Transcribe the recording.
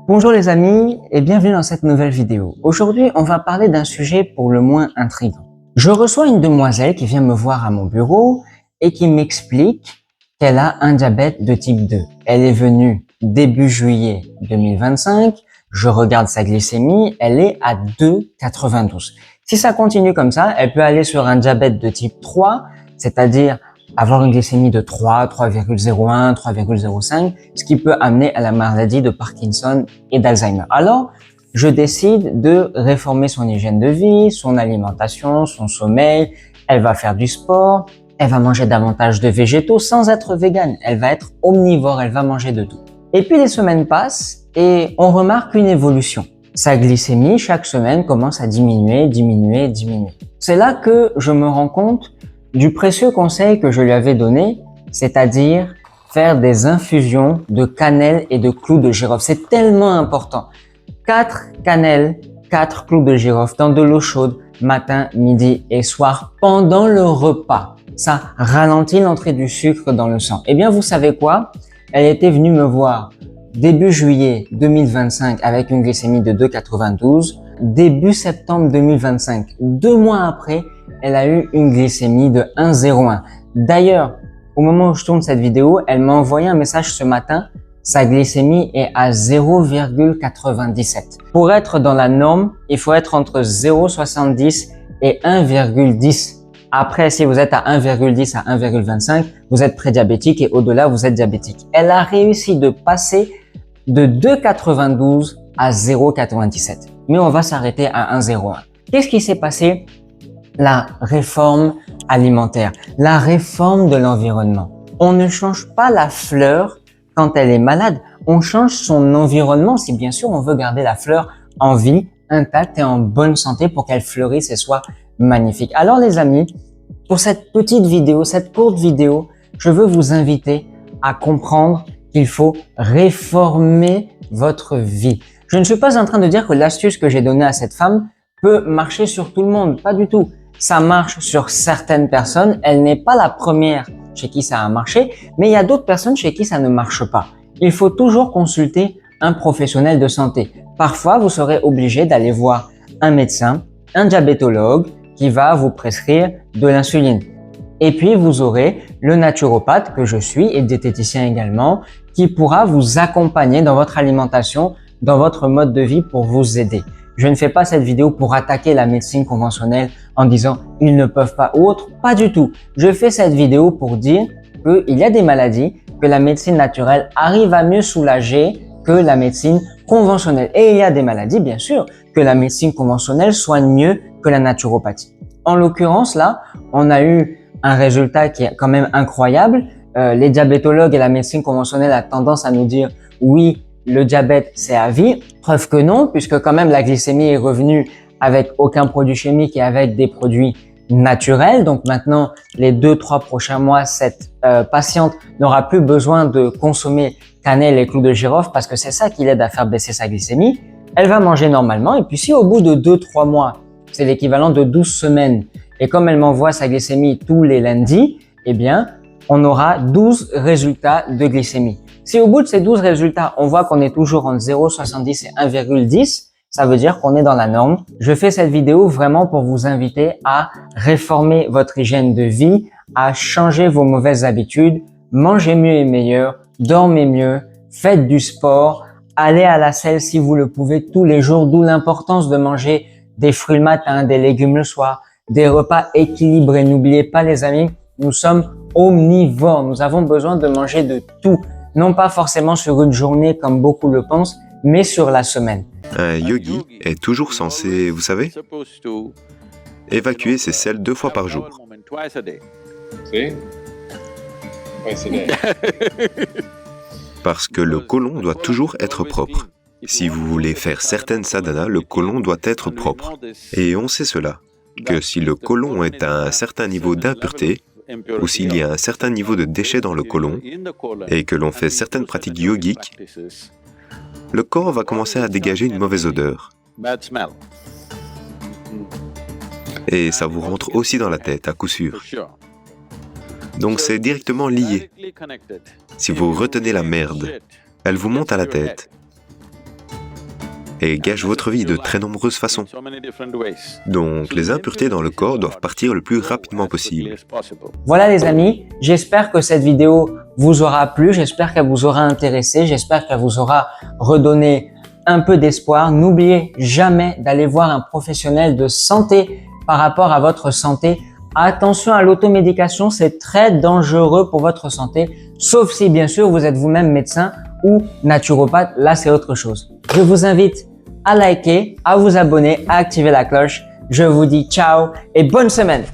Bonjour les amis et bienvenue dans cette nouvelle vidéo. Aujourd'hui, on va parler d'un sujet pour le moins intriguant. Je reçois une demoiselle qui vient me voir à mon bureau et qui m'explique qu'elle a un diabète de type 2. Elle est venue début juillet 2025, je regarde sa glycémie, elle est à 2,92. Si ça continue comme ça, elle peut aller sur un diabète de type 3, c'est-à-dire avoir une glycémie de 3, 3,01, 3,05, ce qui peut amener à la maladie de Parkinson et d'Alzheimer. Alors, je décide de réformer son hygiène de vie, son alimentation, son sommeil. Elle va faire du sport, elle va manger davantage de végétaux sans être végane. Elle va être omnivore, elle va manger de tout. Et puis les semaines passent et on remarque une évolution. Sa glycémie, chaque semaine, commence à diminuer. C'est là que je me rends compte du précieux conseil que je lui avais donné, c'est-à-dire faire des infusions de cannelle et de clous de girofle. C'est tellement important. 4 cannelles, 4 clous de girofle dans de l'eau chaude, matin, midi et soir, pendant le repas. Ça ralentit l'entrée du sucre dans le sang. Eh bien, vous savez quoi? Elle était venue me voir début juillet 2025 avec une glycémie de 2,92. Début septembre 2025, 2 mois après, elle a eu une glycémie de 1,01. D'ailleurs, au moment où je tourne cette vidéo, elle m'a envoyé un message ce matin. Sa glycémie est à 0,97. Pour être dans la norme, il faut être entre 0,70 et 1,10. Après, si vous êtes à 1,10 à 1,25, vous êtes prédiabétique et au-delà, vous êtes diabétique. Elle a réussi de passer de 2,92 à 0,97. Mais on va s'arrêter à 1,01. Qu'est-ce qui s'est passé? La réforme alimentaire, la réforme de l'environnement. On ne change pas la fleur quand elle est malade, on change son environnement si bien sûr on veut garder la fleur en vie, intacte et en bonne santé pour qu'elle fleurisse et soit magnifique. Alors les amis, pour cette petite vidéo, cette courte vidéo, je veux vous inviter à comprendre qu'il faut réformer votre vie. Je ne suis pas en train de dire que l'astuce que j'ai donnée à cette femme peut marcher sur tout le monde, pas du tout. Ça marche sur certaines personnes, elle n'est pas la première chez qui ça a marché, mais il y a d'autres personnes chez qui ça ne marche pas. Il faut toujours consulter un professionnel de santé. Parfois, vous serez obligé d'aller voir un médecin, un diabétologue qui va vous prescrire de l'insuline. Et puis, vous aurez le naturopathe que je suis et le diététicien également qui pourra vous accompagner dans votre alimentation, dans votre mode de vie pour vous aider. Je ne fais pas cette vidéo pour attaquer la médecine conventionnelle en disant ils ne peuvent pas ou autre, pas du tout. Je fais cette vidéo pour dire qu'il y a des maladies que la médecine naturelle arrive à mieux soulager que la médecine conventionnelle. Et il y a des maladies, bien sûr, que la médecine conventionnelle soigne mieux que la naturopathie. En l'occurrence, là, on a eu un résultat qui est quand même incroyable. Les diabétologues et la médecine conventionnelle a tendance à nous dire oui, le diabète, c'est à vie. Preuve que non, puisque quand même la glycémie est revenue avec aucun produit chimique et avec des produits naturels. Donc maintenant, les 2-3 prochains mois, cette patiente n'aura plus besoin de consommer cannelle et clous de girofle parce que c'est ça qui l'aide à faire baisser sa glycémie. Elle va manger normalement et puis si au bout de 2-3 mois, c'est l'équivalent de 12 semaines et comme elle m'envoie sa glycémie tous les lundis, eh bien, on aura 12 résultats de glycémie. Si au bout de ces 12 résultats, on voit qu'on est toujours entre 0,70 et 1,10, ça veut dire qu'on est dans la norme. Je fais cette vidéo vraiment pour vous inviter à réformer votre hygiène de vie, à changer vos mauvaises habitudes, mangez mieux et meilleur, dormez mieux, faites du sport, allez à la selle si vous le pouvez tous les jours, d'où l'importance de manger des fruits le matin, des légumes le soir, des repas équilibrés. N'oubliez pas les amis, nous sommes omnivores, nous avons besoin de manger de tout. Non pas forcément sur une journée comme beaucoup le pensent, mais sur la semaine. Un yogi est toujours censé, vous savez, évacuer ses selles 2 fois par jour. Parce que le côlon doit toujours être propre. Si vous voulez faire certaines sadhanas, le côlon doit être propre. Et on sait cela, que si le côlon est à un certain niveau d'impureté, ou s'il y a un certain niveau de déchets dans le côlon, et que l'on fait certaines pratiques yogiques, le corps va commencer à dégager une mauvaise odeur. Et ça vous rentre aussi dans la tête, à coup sûr. Donc c'est directement lié. Si vous retenez la merde, elle vous monte à la tête. et gâche votre vie de très nombreuses façons. Donc, les impuretés dans le corps doivent partir le plus rapidement possible. Voilà les amis, j'espère que cette vidéo vous aura plu, j'espère qu'elle vous aura intéressé, j'espère qu'elle vous aura redonné un peu d'espoir. N'oubliez jamais d'aller voir un professionnel de santé par rapport à votre santé. Attention à l'automédication, c'est très dangereux pour votre santé, sauf si bien sûr vous êtes vous-même médecin ou naturopathe, là c'est autre chose. Je vous invite à liker, à vous abonner, à activer la cloche. Je vous dis ciao et bonne semaine!